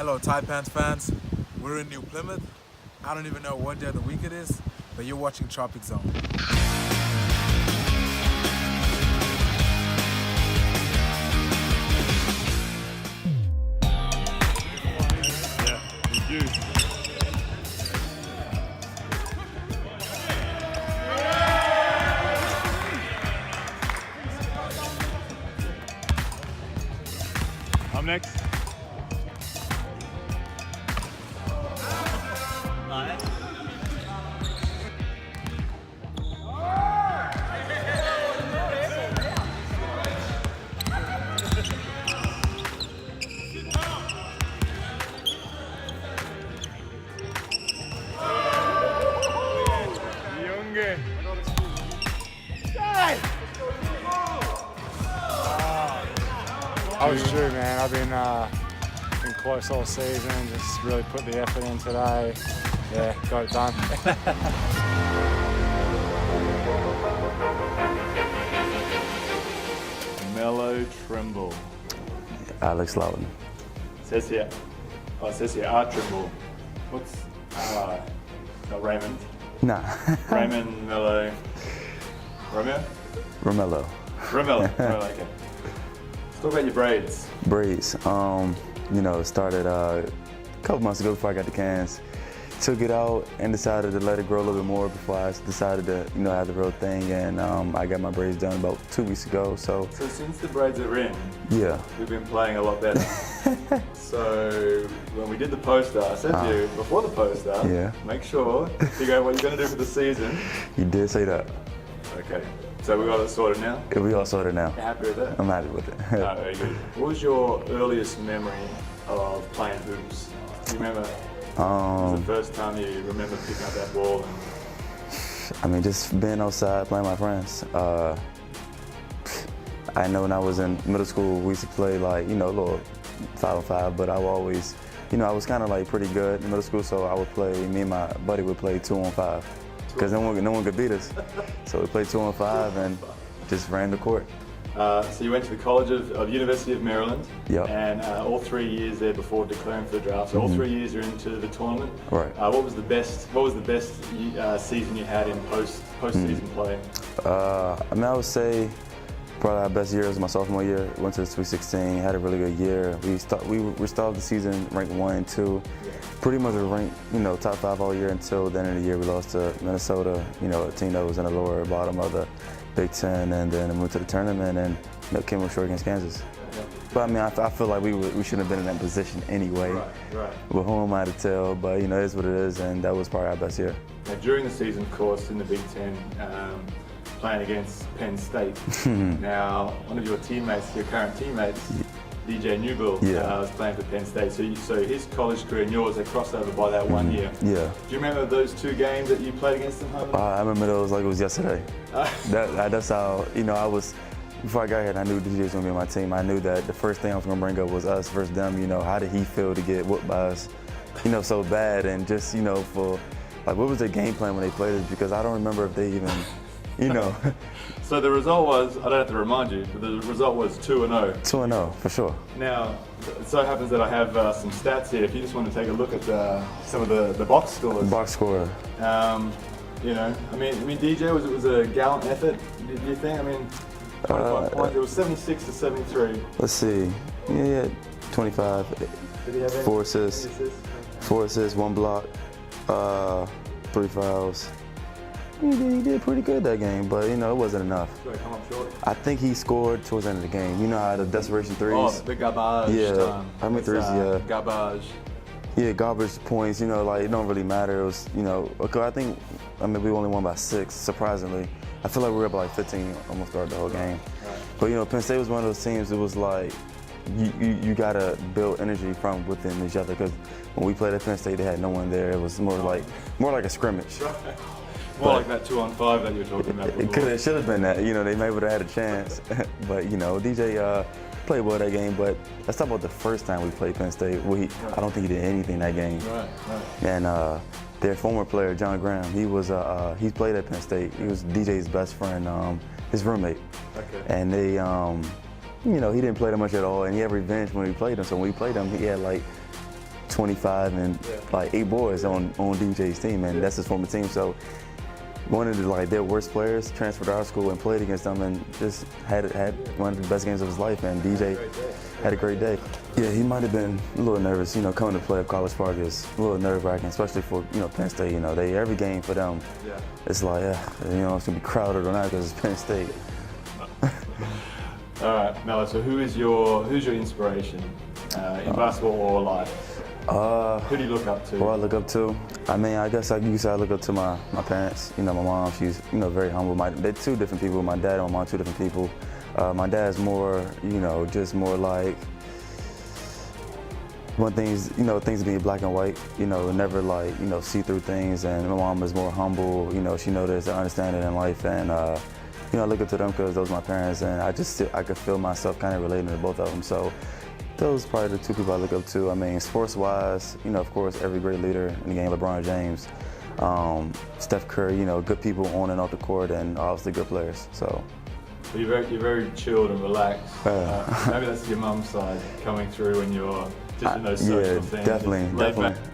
Hello, Taipans fans. We're in New Plymouth. I don't even know what day of the week it is, but you're watching Tropic Zone. I'm next. Youngy. I was true, man. I've been close all season, just really put the effort in today. Yeah, got it done. Melo Trimble. Alex Loughz. Says here. Oh, it says here, Trimble. What's, not Raymond. Nah. Raymond, Melo. Romeo? Romello. Romelo. Oh, okay. Let's talk about your braids. Braids. Started a couple months ago before I got the cans. Took it out and decided to let it grow a little bit more before I decided to, have the real thing. And I got my braids done about 2 weeks ago. So since the braids are in, yeah, we've been playing a lot better. So when we did the poster, I said to you before the poster, yeah, make sure to figure out what you're going to do for the season. You did say that. Okay. So we got it sorted now? Yeah, we all sorted now. You happy with that? I'm happy with it. No, very good. What was your earliest memory of playing hoops? Do you remember? Was the first time you remember picking up that ball? Just being outside playing with my friends. I know when I was in middle school, we used to play a little 5-on-5, but I would always, I was kind of pretty good in middle school, so I would play, me and my buddy would play 2-on-5, because no one could beat us. So we played 2-on-5 and just ran the court. So you went to the College of University of Maryland, yep, and all 3 years there before declaring for the draft. So all 3 years you're into the tournament. Right. What was the best season you had in postseason play? I would say probably our best year was my sophomore year. Went to the Sweet 16, had a really good year. We started the season ranked 1 and 2. Yeah. Pretty much ranked, top 5 all year until the end of the year. We lost to Minnesota, a team that was in the lower bottom of the Big Ten, and then moved to the tournament and came up short against Kansas. Yeah. But I feel like we shouldn't have been in that position anyway. Right. But who am I to tell? But it is what it is, and that was probably our best year. Now, during the season, of course, in the Big Ten, playing against Penn State. Now, one of your current teammates, DJ Newbill, was playing for Penn State. So his college career and yours, they crossed over by that 1 year. Yeah. Do you remember those 2 games that you played against them? I remember those like it was yesterday. That's how, I was, before I got here and I knew DJ was going to be on my team, I knew that the first thing I was going to bring up was us versus them. How did he feel to get whooped by us, so bad? And just, for, what was their game plan when they played us? Because I don't remember if they even, So the result was, I don't have to remind you, but the result was 2-0. 2-0, for sure. Now, it so happens that I have some stats here. If you just want to take a look at some of the box scores. Box score. DJ, was a gallant effort, do you think? 25 points, it was 76 to 73. Let's see, yeah, 25. Did he have 4 assists. 4 assists, 1 block, 3 fouls. He did pretty good that game, but it wasn't enough. Did come up short? I think he scored towards the end of the game. You know how the desperation threes? Oh, the garbage time. How many threes? Garbage. Yeah, garbage points. It don't really matter. It was, I think, we only won by 6. Surprisingly, I feel like we were up by 15 almost throughout the whole game. Right. But Penn State was one of those teams. It was like you gotta build energy from within each other, because when we played at Penn State, they had no one there. It was more like a scrimmage. Right. More like that 2-on-5 that you were talking about before. It should have been that. They may have had a chance. But, DJ played well that game. But let's talk about the first time we played Penn State. I don't think he did anything that game. Right. And their former player, John Graham, he played at Penn State. He was DJ's best friend, his roommate. Okay. And they, he didn't play that much at all. And he had revenge when we played him. So when we played him, he had 25 and like 8 boys on DJ's team, and that's his former team. So one of their worst players transferred to our school and played against them, and just had one of the best games of his life. And DJ had a great day. Yeah, he might have been a little nervous. Coming to play at College Park is a little nerve-wracking, especially for Penn State. Every game for them, it's like it's gonna be crowded or not because it's Penn State. All right, Melo. So who's your inspiration in basketball or life? Who do you look up to? Who I look up to? I mean, I guess you could say I look up to my parents. My mom, she's very humble. They're 2 different people. My dad and my mom, 2 different people. My dad's more, just more like one things, things being black and white. Never like see through things. And my mom is more humble. She knows there's an understanding in life, and I look up to them because those are my parents, and I could feel myself kind of relating to both of them. So those are probably the 2 people I look up to. I mean, sports-wise, of course, every great leader in the game, LeBron James, Steph Curry, good people on and off the court, and obviously good players. So you're very chilled and relaxed. Maybe that's your mum's side coming through when you're just in those social things. Definitely.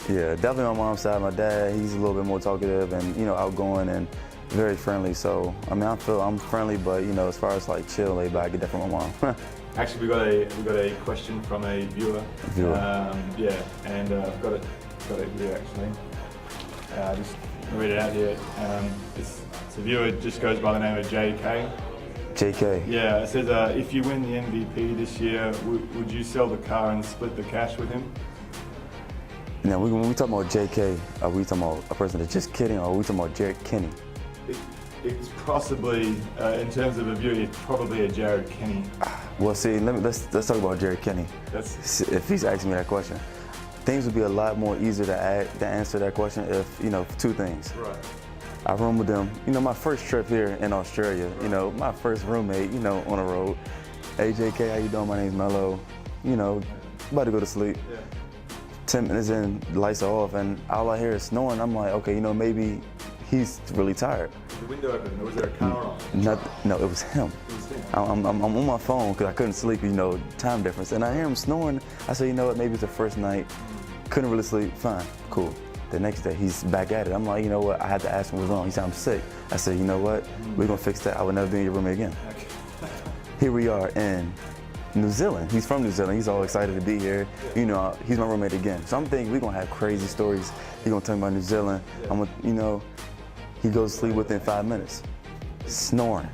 Yeah, definitely my mom's side. My dad, he's a little bit more talkative and outgoing and very friendly. So I mean, I'm friendly, but as far as like chill, laid back, I get that from my mom. Actually, we got a question from a viewer. And I've got it here actually. Just read it out here. It's a viewer, just goes by the name of JK. JK. Yeah, it says if you win the MVP this year, would you sell the car and split the cash with him? Now, when we talk about JK, are we talking about a person that's just kidding, or are we talking about Jared Kenny? It's possibly, in terms of a view, it's probably a Jared Kenny. Well, see, let's talk about Jared Kenny. If he's asking me that question, things would be a lot more easier to answer that question if 2 things. Right. I roomed with them. My first trip here in Australia. My first roommate. On the road. Hey JK, how you doing? My name's Melo. About to go to sleep. Yeah. 10 minutes in, lights are off, and all I hear is snoring. I'm like, okay, maybe he's really tired. Was the window open? Was there a car on? No, it was him. I'm on my phone because I couldn't sleep, time difference. And I hear him snoring. I said, maybe it's the first night. Couldn't really sleep. Fine, cool. The next day, he's back at it. I'm like, I had to ask him what's wrong. He said, I'm sick. I said, we're going to fix that. I would never be in your roommate again. Okay. Here we are in New Zealand. He's from New Zealand. He's all excited to be here. He's my roommate again. So I'm thinking we're going to have crazy stories. He's going to tell me about New Zealand. He goes to sleep within 5 minutes. Snoring.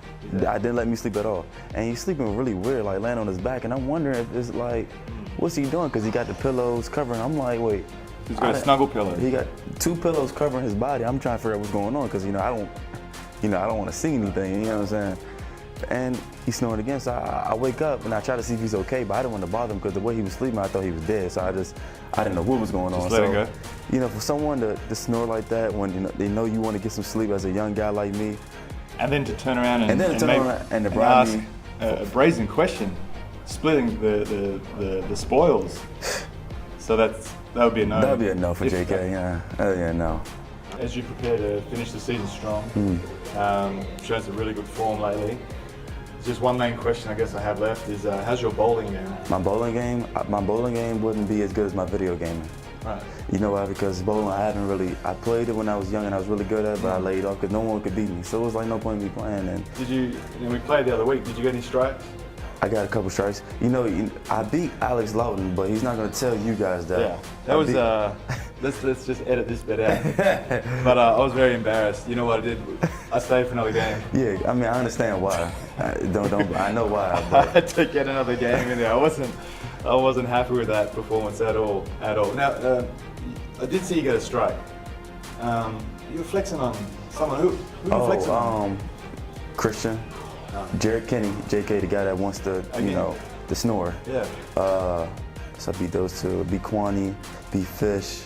I didn't let me sleep at all. And he's sleeping really weird, like laying on his back. And I'm wondering if it's like, what's he doing? Because he got the pillows covering. I'm like, wait. He's got a snuggle pillow. He got 2 pillows covering his body. I'm trying to figure out what's going on because, I don't want to see anything, you know what I'm saying? And he's snoring again, so I wake up and I try to see if he's okay, but I didn't want to bother him because the way he was sleeping, I thought he was dead. So I didn't know what was going on. Just let it go. For someone to snore like that when they know you want to get some sleep as a young guy like me, and then to turn around and ask a brazen question, splitting the spoils. So that would be a no. That would be a no for JK. Yeah, no. As you prepare to finish the season strong, shown some really good form lately. Just one main question I guess I have left is, how's your bowling game? My bowling game wouldn't be as good as my video gaming. Right. You know why? Because bowling, I played it when I was young and I was really good at it, but I laid off because no one could beat me. So it was like no point in me playing. And we played the other week, did you get any strikes? I got a couple strikes. I beat Alex Lawton, but he's not going to tell you guys that. Yeah, that was, let's just edit this bit out. But I was very embarrassed. You know what I did? I stayed for another game. Yeah, I mean, I understand why. I know why. But I had to get another game in there. I wasn't happy with that performance at all. Now, I did see you get a strike. You were flexing on someone. Who you flexing on? Christian. Jared Kenny, JK, the guy that wants to, the snore. Yeah. So I beat those 2. Beat Kwani, beat Fish.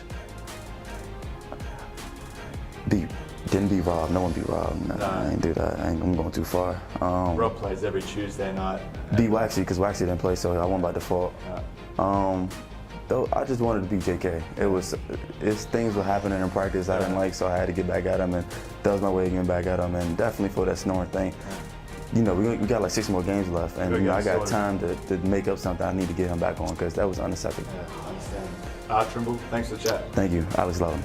Didn't beat Rob. No one beat Rob. No. I ain't do that. I'm going too far. Rob plays every Tuesday night. Beat Waxy because Waxy didn't play, so I won by default. Yeah. Though I just wanted to beat JK. Things were happening in practice I didn't like, so I had to get back at him, and that was my way of getting back at him. And definitely for that snoring thing. you know, we got like 6 more games left, and you know, I got sorted. time to make up something I need to get him back on because that was unacceptable. Yeah, I understand. Trimble, thanks for the chat. Thank you, Alex Loughz.